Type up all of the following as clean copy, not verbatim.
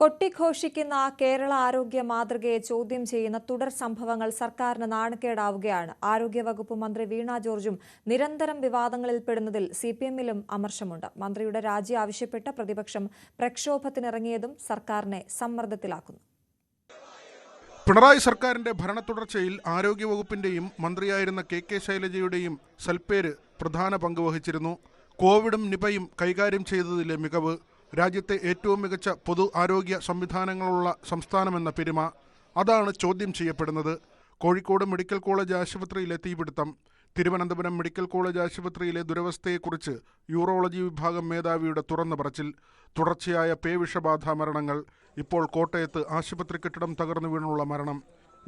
കൊട്ടിഘോഷിക്കുന്ന കേരള ആരോഗ്യ മാതൃകയെ ചോദ്യം ചെയ്യുന്ന തുടർ സംഭവങ്ങൾ സർക്കാരിന് നാണക്കേടാവുകയാണ്. ആരോഗ്യവകുപ്പ് മന്ത്രി വീണ ജോർജും നിരന്തരം വിവാദങ്ങളിൽപ്പെടുന്നതിൽ സിപിഎമ്മിലും അമർഷമുണ്ട്. മന്ത്രിയുടെ രാജി ആവശ്യപ്പെട്ട പ്രതിപക്ഷം പ്രക്ഷോഭത്തിനിറങ്ങിയതും സർക്കാരിനെ സമ്മർദ്ദത്തിലാക്കുന്നു. പിണറായി സർക്കാരിന്റെ ഭരണ തുടർച്ചയിൽ ആരോഗ്യവകുപ്പിന്റെയും മന്ത്രിയായിരുന്ന കെ ശൈലജയുടെയും സൽപ്പേര് പ്രധാന പങ്ക് വഹിച്ചിരുന്നു. കോവിഡും നിപയും കൈകാര്യം ചെയ്തതിലെ മികവ്, രാജ്യത്തെ ഏറ്റവും മികച്ച പൊതു ആരോഗ്യ സംവിധാനങ്ങളുള്ള സംസ്ഥാനമെന്ന പെരുമ, അതാണ് ചോദ്യം ചെയ്യപ്പെടുന്നത്. കോഴിക്കോട് മെഡിക്കൽ കോളേജ് ആശുപത്രിയിലെ തീപിടുത്തം, തിരുവനന്തപുരം മെഡിക്കൽ കോളേജ് ആശുപത്രിയിലെ ദുരവസ്ഥയെക്കുറിച്ച് യൂറോളജി വിഭാഗം മേധാവിയുടെ തുറന്നു പറച്ചിൽ, തുടർച്ചയായ പേവിഷബാധ മരണങ്ങൾ, ഇപ്പോൾ കോട്ടയത്ത് ആശുപത്രി കെട്ടിടം തകർന്നു വീണുള്ള മരണം,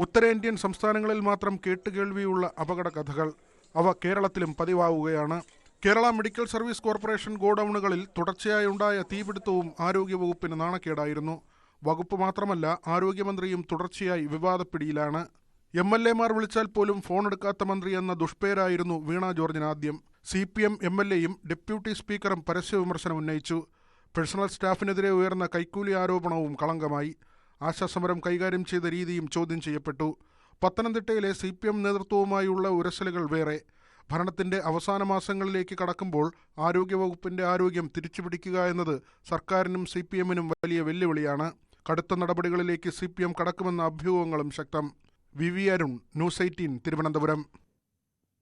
ഉത്തരേന്ത്യൻ സംസ്ഥാനങ്ങളിൽ മാത്രം കേട്ടുകേൾവിയുള്ള അപകട കഥകൾ, അവ കേരളത്തിലും പതിവാവുകയാണ്. കേരള മെഡിക്കൽ സർവീസ് കോർപ്പറേഷൻ ഗോഡൌണുകളിൽ തുടർച്ചയായി ഉണ്ടായ തീപിടുത്തവും ആരോഗ്യവകുപ്പിന് നാണക്കേടായിരുന്നു. വകുപ്പ് മാത്രമല്ല, ആരോഗ്യമന്ത്രിയും തുടർച്ചയായി വിവാദപ്പിടിയിലാണ്. MLA-മാർ വിളിച്ചാൽ പോലും ഫോൺ എടുക്കാത്ത മന്ത്രി എന്ന ദുഷ്പേരായിരുന്നു വീണ ജോർജിന് ആദ്യം. CPM MLA-യും ഡെപ്യൂട്ടി സ്പീക്കറും പരസ്യ വിമർശനം ഉന്നയിച്ചു. പേഴ്സണൽ സ്റ്റാഫിനെതിരെ ഉയർന്ന കൈക്കൂലി ആരോപണവും കളങ്കമായി. ആശാസമരം കൈകാര്യം ചെയ്ത രീതിയും ചോദ്യം ചെയ്യപ്പെട്ടു. പത്തനംതിട്ടയിലെ CPM നേതൃത്വവുമായുള്ള ഉരസലുകൾ വേറെ. ഭരണത്തിന്റെ അവസാന മാസങ്ങളിലേക്ക് കടക്കുമ്പോൾ ആരോഗ്യവകുപ്പിന്റെ ആരോഗ്യം തിരിച്ചുപിടിക്കുക എന്നത് സർക്കാരിനും CPM-നും വലിയ വെല്ലുവിളിയാണ്. കടുത്ത നടപടികളിലേക്ക് CPM കടക്കുമെന്ന അഭ്യൂഹങ്ങളും ശക്തം. VV Arun, news 18, Thiruvananthapuram.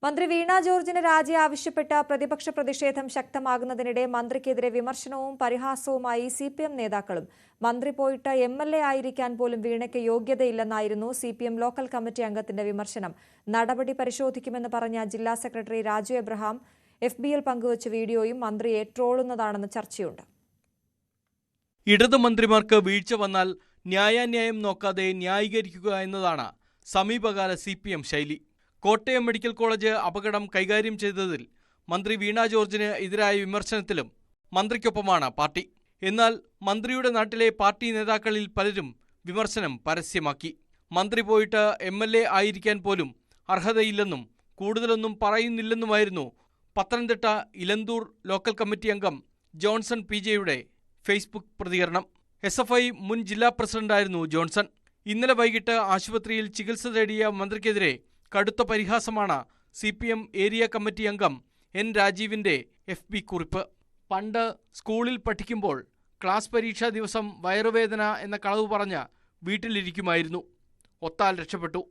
മന്ത്രി വീണ ജോർജിന് രാജി ആവശ്യപ്പെട്ട പ്രതിപക്ഷ പ്രതിഷേധം ശക്തമാകുന്നതിനിടെ മന്ത്രിക്കെതിരെ വിമർശനവും പരിഹാസവുമായി CPM നേതാക്കളും. മന്ത്രി പോയിട്ട് MLA ആയിരിക്കാൻ പോലും വീണയ്ക്ക് യോഗ്യതയില്ലെന്നായിരുന്നു CPM ലോക്കൽ കമ്മിറ്റി അംഗത്തിന്റെ വിമർശനം. നടപടി പരിശോധിക്കുമെന്ന് പറഞ്ഞ ജില്ലാ സെക്രട്ടറി രാജു എബ്രഹാം FB-യിൽ പങ്കുവച്ച വീഡിയോയും മന്ത്രിയെ ട്രോളുന്നതാണെന്ന് ചർച്ചയുണ്ട്. ഇടതു മന്ത്രിമാർക്ക് വീഴ്ച വന്നാൽ ന്യായാന്യായം നോക്കാതെ ന്യായീകരിക്കുക എന്നതാണ് സമീപകാല CPM ശൈലി. കോട്ടയം മെഡിക്കൽ കോളേജ് അപകടം കൈകാര്യം ചെയ്തതിൽ മന്ത്രി വീണ ജോർജിന് എതിരായ വിമർശനത്തിലും മന്ത്രിക്കൊപ്പമാണ് പാർട്ടി. എന്നാൽ മന്ത്രിയുടെ നാട്ടിലെ പാർട്ടി നേതാക്കളിൽ പലരും വിമർശനം പരസ്യമാക്കി. മന്ത്രി പോയിട്ട് MLA ആയിരിക്കാൻ പോലും അർഹതയില്ലെന്നും കൂടുതലൊന്നും പറയുന്നില്ലെന്നുമായിരുന്നു പത്തനംതിട്ട ഇലന്തൂർ ലോക്കൽ കമ്മിറ്റി അംഗം ജോൺസൺ PJ-യുടെ ഫേസ്ബുക്ക് പ്രതികരണം. SFI മുൻ ജില്ലാ പ്രസിഡന്റായിരുന്നു ജോൺസൺ. ഇന്നലെ വൈകിട്ട് ആശുപത്രിയിൽ ചികിത്സ തേടിയ മന്ത്രിക്കെതിരെ കടുത്ത പരിഹാസമാണ് CPM ഏരിയ കമ്മിറ്റി അംഗം N രാജീവിന്റെ FB കുറിപ്പ്. പണ്ട് സ്കൂളിൽ പഠിക്കുമ്പോൾ ക്ലാസ് പരീക്ഷാ ദിവസം വയറുവേദന എന്ന കളവ് പറഞ്ഞ് വീട്ടിലിരിക്കുമായിരുന്നു. ഒത്താൽ രക്ഷപ്പെട്ടു.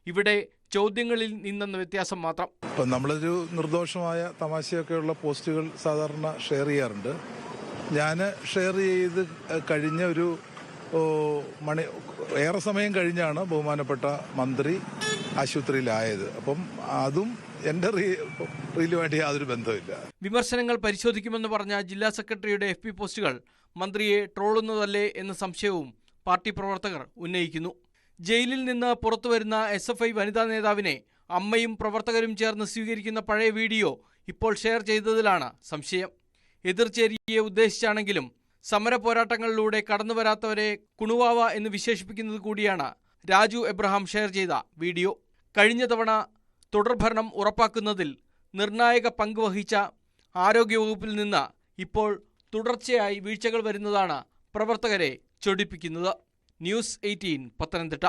ഇവിടെ ചോദ്യങ്ങളിൽ നിന്നെന്ന വ്യത്യാസം മാത്രം. ഇപ്പം നമ്മളൊരു നിർദോഷമായ തമാശയൊക്കെയുള്ള പോസ്റ്റുകൾ സാധാരണ ഷെയർ ചെയ്യാറുണ്ട്. ഞാൻ ഷെയർ ചെയ്ത് കഴിഞ്ഞ ഒരു ഏറെ സമയം കഴിഞ്ഞാണ് ബഹുമാനപ്പെട്ട മന്ത്രി ആശുപത്രിയിലായത്. അപ്പം അതും എൻ്റെ റീലുമായിട്ട് യാതൊരു ബന്ധമില്ല. വിമർശനങ്ങൾ പരിശോധിക്കുമെന്ന് പറഞ്ഞ ജില്ലാ സെക്രട്ടറിയുടെ FB പോസ്റ്റുകൾ മന്ത്രിയെ ട്രോളുന്നതല്ലേ എന്ന സംശയവും പാർട്ടി പ്രവർത്തകർ ഉന്നയിക്കുന്നു. ജയിലിൽ നിന്ന് പുറത്തുവരുന്ന SFI വനിതാ നേതാവിനെ അമ്മയും പ്രവർത്തകരും ചേർന്ന് സ്വീകരിക്കുന്ന പഴയ വീഡിയോ ഇപ്പോൾ ഷെയർ ചെയ്തതിലാണ് സംശയം. എതിർചേരിയെ ഉദ്ദേശിച്ചാണെങ്കിലും സമര പോരാട്ടങ്ങളിലൂടെ കടന്നുവരാത്തവരെ കുണുവാവ എന്ന് വിശേഷിപ്പിക്കുന്നത് കൂടിയാണ് രാജു എബ്രഹാം ഷെയർ ചെയ്ത വീഡിയോ. കഴിഞ്ഞ തവണ തുടർഭരണം ഉറപ്പാക്കുന്നതിൽ നിർണായക പങ്ക് വഹിച്ച ആരോഗ്യവകുപ്പിൽ നിന്ന് ഇപ്പോൾ തുടർച്ചയായി വീഴ്ചകൾ വരുന്നതാണ് പ്രവർത്തകരെ ചൊടിപ്പിക്കുന്നത്. ന്യൂസ് 18, പത്തനംതിട്ട.